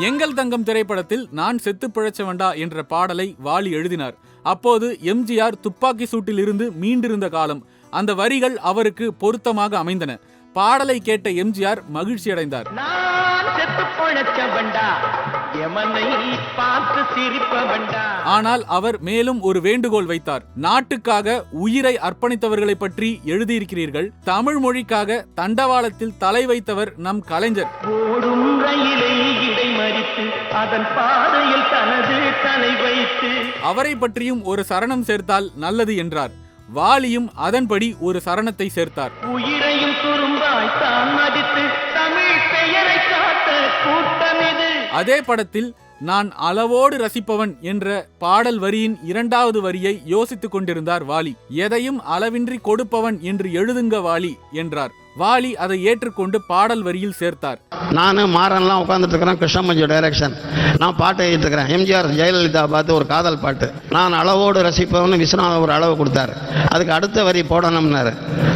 எங்கள் தங்கம் திரைப்படத்தில் நான் செத்து பிழைச்சவன்டா என்ற பாடலை வாலி எழுதினார். அப்போது எம்ஜிஆர் துப்பாக்கி சூட்டில் இருந்து மீண்டிருந்த காலம். அந்த வரிகள் அவருக்கு பொருத்தமாக அமைந்தன. பாடலை கேட்ட எம்ஜிஆர் மகிழ்ச்சி அடைந்தார். ஆனால் அவர் மேலும் ஒரு வேண்டுகோள் வைத்தார். நாட்டுக்காக உயிரை அர்ப்பணித்தவர்களை பற்றி எழுதியிருக்கிறீர்கள். தமிழ் மொழிக்காக தண்டவாளத்தில் தலை வைத்தவர் நம் கலைஞர். அவரை பற்றியும் ஒரு சரணம் சேர்த்தால் நல்லது என்றார். வாலியும் அதன்படி ஒரு சரணத்தை சேர்த்தார். உயிரையும் துரும்பாய் தான் மதித்து தமிழ் பெயரை காத்த கூட்டம் இது. அதே படத்தில் நான் அளவோடு ரசிப்பவன் என்ற பாடல் வரியின் இரண்டாவது வரியை யோசித்துக் கொண்டிருந்தார் வாலி. எதையும் அளவின்றி கொடுப்பவன் என்று எழுதுங்க வாலி என்றார். வாலி அதை ஏற்றுக்கொண்டு பாடல் வரியில் சேர்த்தார். நான் மாறன்லாம் உட்காந்துட்டு இருக்கிறேன். கிருஷ்ணமஞ்சு டைரக்ஷன். நான் பாட்டை எழுதிட்டு இருக்கிறேன். எம்ஜிஆர் ஜெயலலிதா பார்த்து ஒரு காதல் பாட்டு. நான் அளவோடு ரசிப்பவன் விஸ்வநாதன் ஒரு அளவு கொடுத்தாரு. அதுக்கு அடுத்த வரி போடணும்னாரு.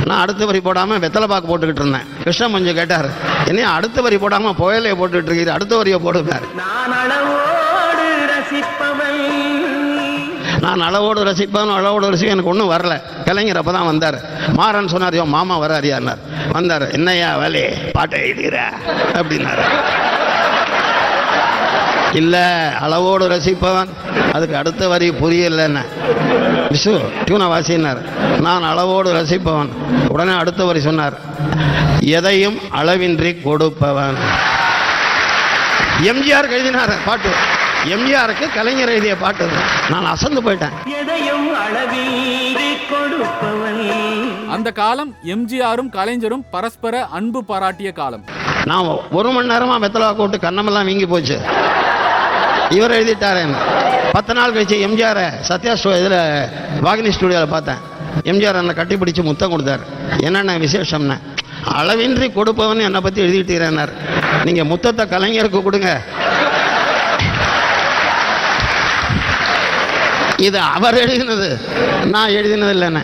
நான் அடுத்த வரி போடாமல் வெத்தலை பாக்கு போட்டுக்கிட்டு இருந்தேன். கிருஷ்ணமஞ்சு கேட்டார், என்னையா அடுத்த வரி போடாமல் புயலையை போட்டுக்கிட்டு இருக்கிறது, அடுத்த வரியை போடுனார். நான் அளவோடு ரசிப்பேன் எனக்கு ஒன்றும் வரல. கலைஞர் அப்போ தான் வந்தார். மாறன் சொன்னார், யோ மாமா வராரியார். வந்தார். என்னையா வேலை பாட்டை எழுதுகிற அப்படின்னாரு. இல்லை அளவோடு ரசிப்பவன், அதுக்கு அடுத்த வரி புரியலன்னு. விசு டியூனை வாசினார். நான் அளவோடு ரசிப்பவன். உடனே அடுத்த வரி சொன்னார், எதையும் அளவின்றி கொடுப்பவன். எம்ஜிஆர் எழுதினார் பாட்டு. எம்ஜிஆருக்கு கலைஞர் எழுதிய பாட்டு. நான் அசந்து போயிட்டேன். அந்த காலம் எம்ஜிஆரும் கலைஞரும் பரஸ்பர அன்பு பாராட்டிய காலம். நான் ஒரு மணி நேரமா வெத்தலா போட்டு கண்ணமெல்லாம் வீங்கி போச்சு. இவர் எழுதிட்டாரு. 10 நாள் கழிச்சு எம்ஜிஆர் சத்யா இதில் வாகினி ஸ்டுடியோவில் பார்த்தேன். எம்ஜிஆர் என்னை கட்டிப்பிடிச்சு முத்தம் கொடுத்தாரு. என்னென்ன விசேஷம்னு, அளவின்றி கொடுப்பவன் என்னை பற்றி எழுதிக்கிட்டீரன்னார். நீங்கள் முத்தத்தை கலைஞருக்கு கொடுங்க, இது அவர் எழுதினது, நான் எழுதினது இல்லைன்னு.